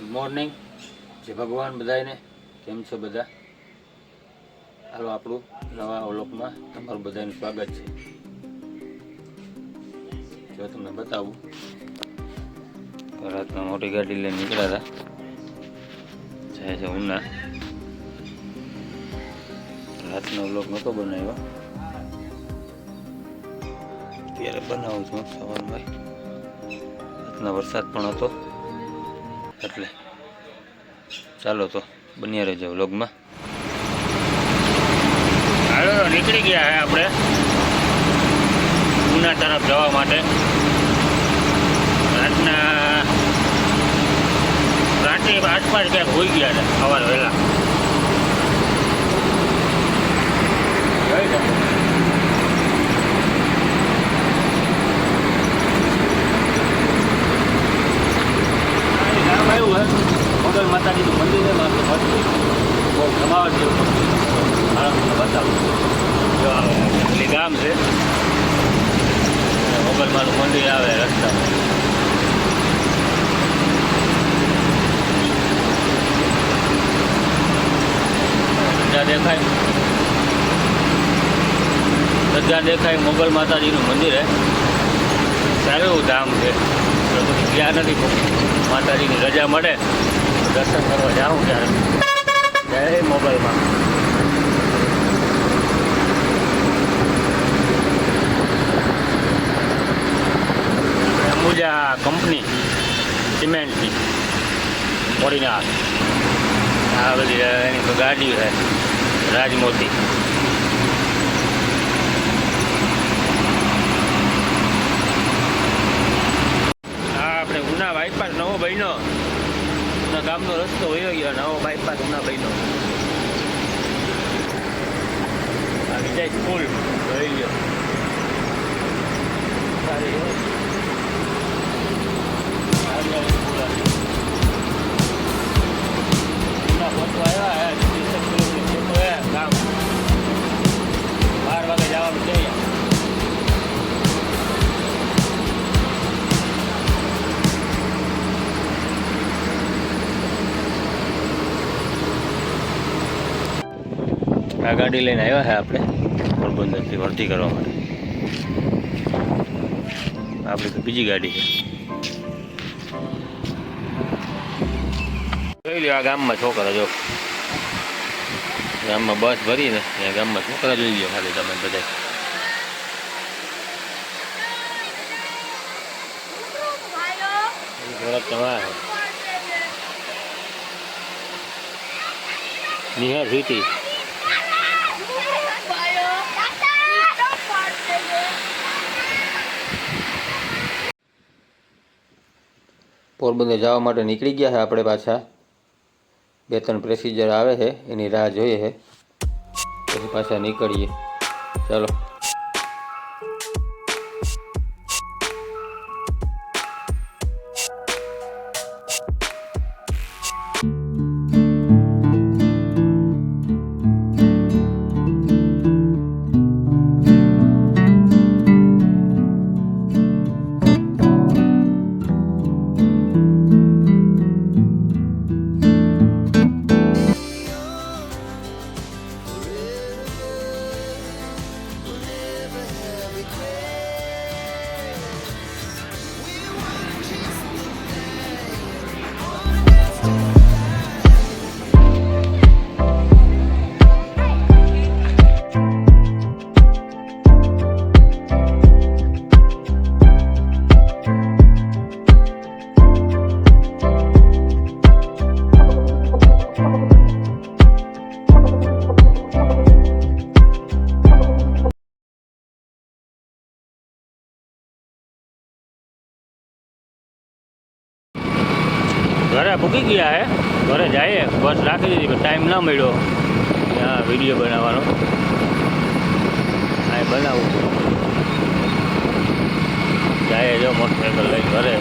Morning, જય ભગવાન બધાને. કેમ છો બધા? હાલો આપણું નવા વ્લોગમાં તમારું બધાનું સ્વાગત છે. જો તમને બતાવું, રાતના મોટી ગાડી લઈને નીકળ્યા હતા, જાય છે ઉના. રાતનો વ્લોગ નહોતો બનાવ્યો, અત્યારે બનાવું છું સવારમાં. રાતના વરસાદ પણ હતો એટલે ચાલો તો બન્યા રહેજો વ્લોગમાં. હાલો નીકળી ગયા હે આપણે ઉના તરફ જવા માટે. રાત્રે આસપાસ ક્યાંક હોઈ ગયા છે સવાર વહેલા. મોગલ માતાજીનું મંદિર છે, બહુ જમાવટ જેવું બતાવું. જો એટલે ગામ છે, મોગલમાનું મંદિર આવે રસ્તામાં. ધજા દેખાય મોગલ માતાજીનું મંદિર હે. સારું એવું ધામ છે. ગયા નથી, માતાજીની રજા મળે દર્શન કરવા જાઉં ત્યારે. જય મોગલમાં. અંબુજા કંપની સિમેન્ટની મોડીના આ બધી એની ગાડી છે રાજમોતી. આપણે ઉના બાયપાસ નવો બન્યો, ઉના ગામનો રસ્તો વયો ગયો, નવો બાયપાસ ઉના બન્યો. આ વિજય સ્કૂલ જોઈ લ્યો, સારી ઉના પહોંચવા આવ્યા 30 કિલોમીટર ગામ. 12 વાગે જવાનું છે. આ ગાડી લઈને આવ્યા છે આપણે પોરબંદરથી ભરતી કરવા માટે. આપણી તો બીજી ગાડી છે. જોઈ લો આ ગામમાં છોકરા, જો ગામમાં બસ ભરીને ત્યાં ગામમાં છોકરા જોઈ લો ખાલી તમે બધા. નિહાર સિટી પોરબંદર જવા માટે નીકળી ગયા છે આપણે. પાછા 2-3 પેસેન્જર આવે છે, એની રાહ જોઈએ છે, પછી પાછા નીકળીએ. ચાલો. ઘરે ભૂકી ગયા હે, ઘરે જઈએ. બસ રાખી દીધી પણ ટાઈમ ના મળ્યો આ વિડીયો બનાવવાનો. આ બનાવું જાય જો મોટરસાઇકલ લઈને ઘરે.